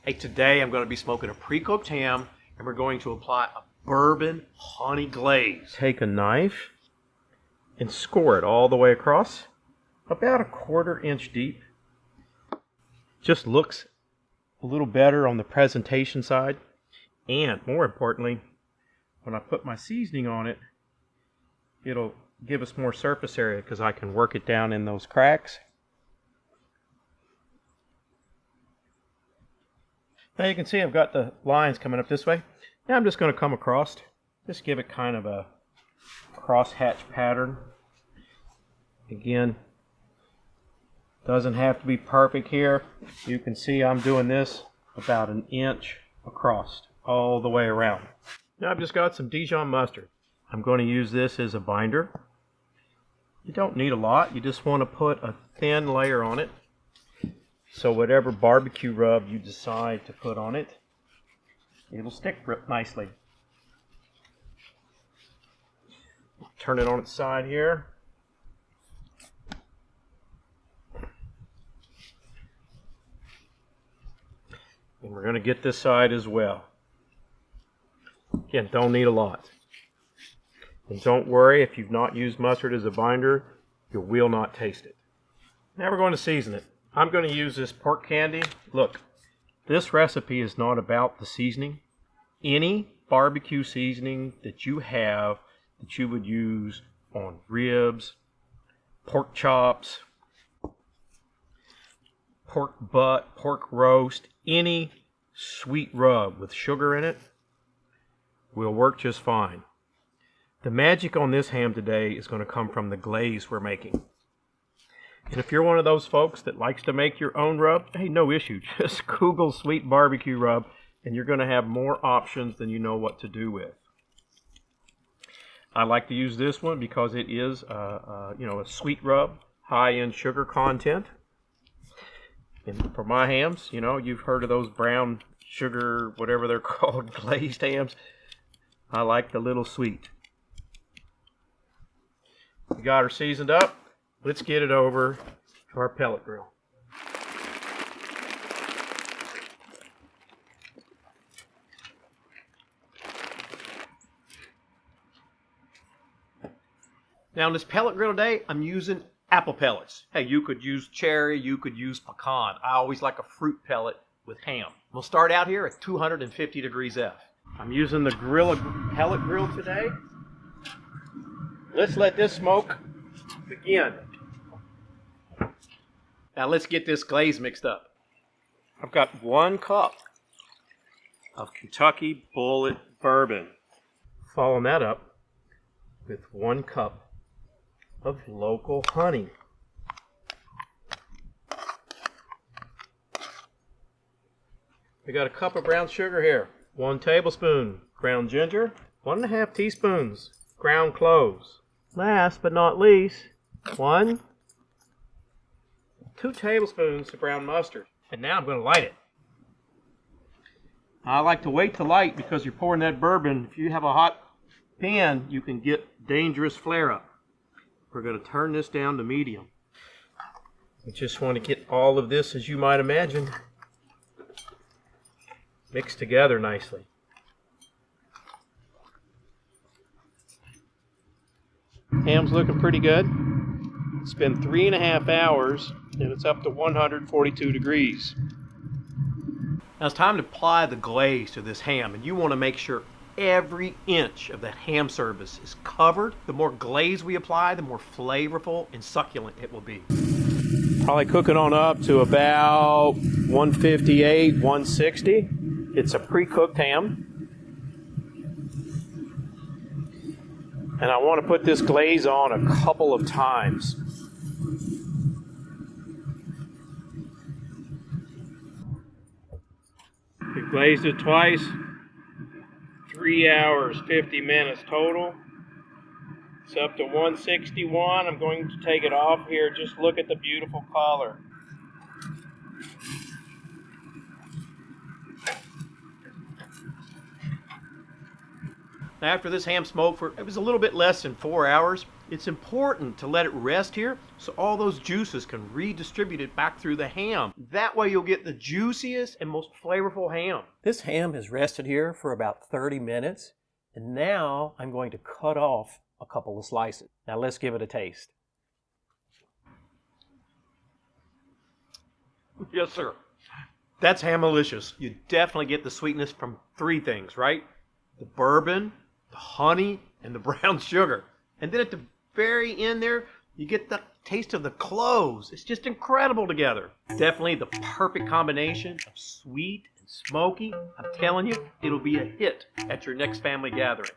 Hey, today I'm going to be smoking a pre-cooked ham, and we're going to apply a bourbon honey glaze. Take a knife and score it all the way across, about a 1/4 inch deep. Just looks a little better on the presentation side, and more importantly, when I put my seasoning on it, it'll give us more surface area because I can work it down in those cracks. Now you can see I've got the lines coming up this way. Now I'm just going to come across, just give it kind of a crosshatch pattern. Again, doesn't have to be perfect here. You can see I'm doing this about 1 inch across all the way around. Now I've just got some Dijon mustard. I'm going to use this as a binder. You don't need a lot. You just want to put a thin layer on it. So whatever barbecue rub you decide to put on it, it'll stick nicely. Turn it on its side here. And we're going to get this side as well. Again, don't need a lot. And don't worry, if you've not used mustard as a binder, you will not taste it. Now we're going to season it. I'm going to use this pork candy. Look, this recipe is not about the seasoning. Any barbecue seasoning that you have that you would use on ribs, pork chops, pork butt, pork roast, any sweet rub with sugar in it will work just fine. The magic on this ham today is going to come from the glaze we're making. And if you're one of those folks that likes to make your own rub, hey, no issue. Just Google sweet barbecue rub and you're going to have more options than you know what to do with. I like to use this one because it is a sweet rub, high in sugar content. And for my hams, you've heard of those brown sugar, whatever they're called, glazed hams. I like the little sweet. We got her seasoned up. Let's get it over to our pellet grill. Now on this pellet grill today, I'm using apple pellets. Hey, you could use cherry, you could use pecan. I always like a fruit pellet with ham. We'll start out here at 250 degrees F. I'm using the Grilla Pellet Grill today. Let's let this smoke begin. Now let's get this glaze mixed up. I've got 1 cup of Kentucky Bullet Bourbon. Following that up with 1 cup of local honey. We got a cup of brown sugar here. 1 tablespoon ground ginger. 1.5 teaspoons ground cloves. Last but not least, 2 tablespoons of brown mustard. And now I'm going to light it. I like to wait to light because you're pouring that bourbon. If you have a hot pan, you can get dangerous flare up. We're going to turn this down to medium. We just want to get all of this, as you might imagine, mixed together nicely. Ham's looking pretty good. It's been 3.5 hours and it's up to 142 degrees. Now it's time to apply the glaze to this ham, and you want to make sure every inch of that ham surface is covered. The more glaze we apply, the more flavorful and succulent it will be. Probably cooking on up to about 158, 160. It's a pre-cooked ham. And I want to put this glaze on a couple of times. We glazed it twice. 3 hours, 50 minutes total. It's up to 161. I'm going to take it off here. Just look at the beautiful color. After this ham smoked for, it was a little bit less than 4 hours, It's important to let it rest here so all those juices can redistribute it back through the ham. That way you'll get the juiciest and most flavorful ham. This ham has rested here for about 30 minutes, and now I'm going to cut off a couple of slices. Now let's give it a taste. Yes, sir. That's Hamalicious. You definitely get the sweetness from three things, right? The bourbon, the honey, and the brown sugar. And then at the very end there, you get the taste of the cloves. It's just incredible together. Definitely the perfect combination of sweet and smoky. I'm telling you, it'll be a hit at your next family gathering.